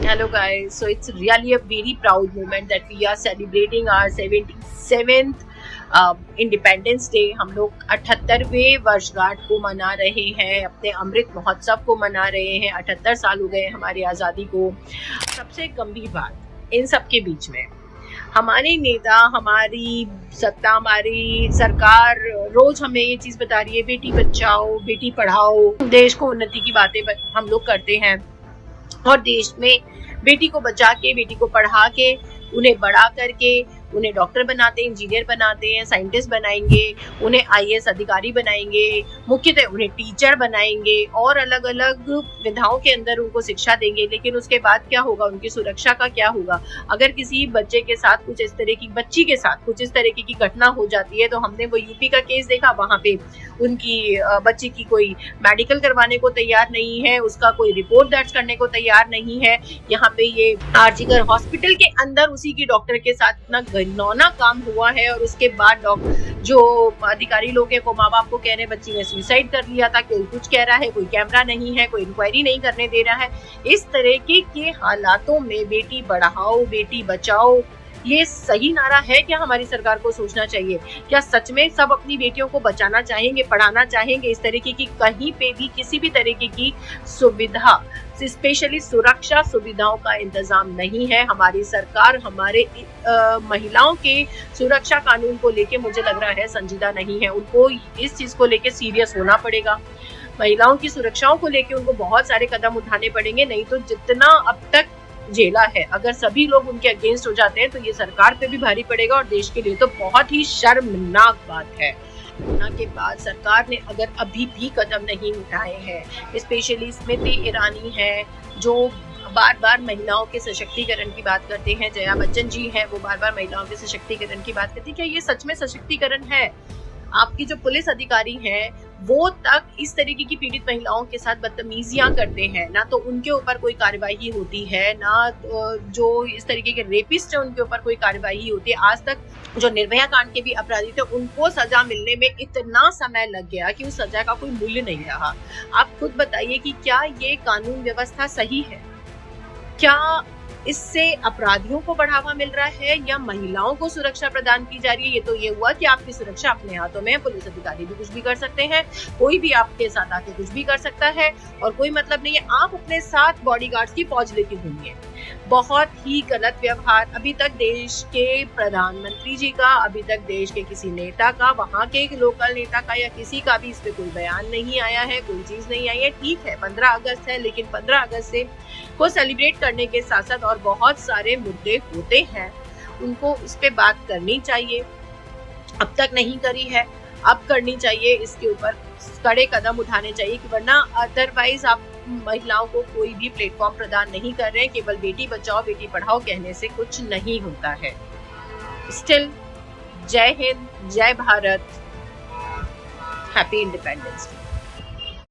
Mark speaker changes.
Speaker 1: Hello guys, so it's really a very proud moment that we are celebrating our 77th independence day. हम लोग 78वें वर्षगांठ को मना रहे हैं, अपने अमृत महोत्सव को मना रहे हैं। 78 साल हो गए हमारी आज़ादी को। सबसे गंभीर बात इन सब के बीच में हमारे नेता, हमारी सत्ता, हमारी सरकार रोज हमें ये चीज बता रही है, बेटी बचाओ बेटी पढ़ाओ, देश को उन्नति की बातें हम लोग करते हैं और देश में बेटी को बचा के, बेटी को पढ़ा के, उन्हें बड़ा करके उन्हें डॉक्टर बनाते हैं, इंजीनियर बनाते हैं, साइंटिस्ट बनाएंगे, उन्हें आईएएस अधिकारी बनाएंगे, मुख्यतः उन्हें टीचर बनाएंगे और अलग अलग विधाओं के अंदर उनको शिक्षा देंगे। लेकिन उसके बाद क्या होगा, उनकी सुरक्षा का क्या होगा? अगर किसी बच्चे के साथ कुछ इस तरह की, बच्ची के साथ कुछ इस तरह की घटना हो जाती है, तो हमने वो यूपी का केस देखा, वहां पे उनकी बच्ची की कोई मेडिकल करवाने को तैयार नहीं है, उसका कोई रिपोर्ट दर्ज करने को तैयार नहीं है। यहाँ पे ये आरजीकर हॉस्पिटल के अंदर उसी की डॉक्टर के साथ इतना घिनौना काम हुआ है और उसके बाद जो अधिकारी लोग हैं वो माँ बाप को कह रहे हैं बच्ची ने सुसाइड कर लिया था, कोई कुछ कह रहा है, कोई कैमरा नहीं है, कोई इंक्वायरी नहीं करने दे रहा है। इस तरह के हालातों में बेटी पढ़ाओ बेटी बचाओ, ये सही नारा है क्या? हमारी सरकार को सोचना चाहिए। क्या सच में सब अपनी बेटियों को बचाना चाहेंगे, पढ़ाना चाहेंगे? इस तरीके की कहीं पे भी किसी भी तरीके की सुविधा, स्पेशली सुरक्षा सुविधाओं का इंतजाम नहीं है। हमारी सरकार हमारे महिलाओं के सुरक्षा कानून को लेके मुझे लग रहा है संजीदा नहीं है। उनको इस चीज को लेके सीरियस होना पड़ेगा। महिलाओं की सुरक्षाओं को लेके उनको बहुत सारे कदम उठाने पड़ेंगे, नहीं तो जितना अब तक झेला है, अगर सभी लोग उनके अगेंस्ट हो जाते हैं तो ये सरकार पे भी भारी पड़ेगा और देश के लिए तो बहुत ही शर्मनाक बात है। कोरोना के बाद सरकार ने अगर अभी भी कदम नहीं उठाए हैं, स्पेशली स्मृति ईरानी है जो बार बार महिलाओं के सशक्तिकरण की बात करते हैं, जया बच्चन जी हैं वो बार बार महिलाओं के सशक्तिकरण की बात करती है, क्या ये सच में सशक्तिकरण है? आपकी जो पुलिस अधिकारी हैं वो तक इस तरीके की पीड़ित महिलाओं के साथ बदतमीजियां करते हैं, ना तो उनके ऊपर कोई कार्यवाही होती है, ना जो इस तरीके के रेपिस्ट है उनके ऊपर कोई कार्यवाही होती है। आज तक जो निर्भया कांड के भी अपराधी थे उनको सजा मिलने में इतना समय लग गया कि उस सजा का कोई मूल्य नहीं रहा। आप खुद बताइए कि क्या ये कानून व्यवस्था सही है? क्या इससे अपराधियों को बढ़ावा मिल रहा है या महिलाओं को सुरक्षा प्रदान की जा रही है? ये तो ये हुआ कि आपकी सुरक्षा अपने हाथों में है, पुलिस अधिकारी भी कुछ भी कर सकते हैं, कोई भी आपके साथ आके कुछ भी कर सकता है और कोई मतलब नहीं है। आप अपने साथ बॉडीगार्ड्स की फौज लेके घूमिए। बहुत ही गलत व्यवहार अभी तक देश के प्रधानमंत्री जी का, अभी तक देश के किसी नेता का, वहां के लोकल नेता का या किसी का भी इस पे कोई बयान नहीं आया है, कोई चीज नहीं आई है। ठीक है 15 अगस्त है, लेकिन 15 अगस्त से को सेलिब्रेट करने के साथ साथ और बहुत सारे मुद्दे होते हैं, उनको इस पे बात करनी चाहिए। अब तक नहीं करी है, अब करनी चाहिए, इसके ऊपर कड़े कदम उठाने चाहिए, वरना अदरवाइज आप महिलाओं को कोई भी प्लेटफॉर्म प्रदान नहीं कर रहे हैं। केवल बेटी बचाओ बेटी पढ़ाओ कहने से कुछ नहीं होता है। स्टिल जय हिंद, जय भारत, हैप्पी इंडिपेंडेंस डे।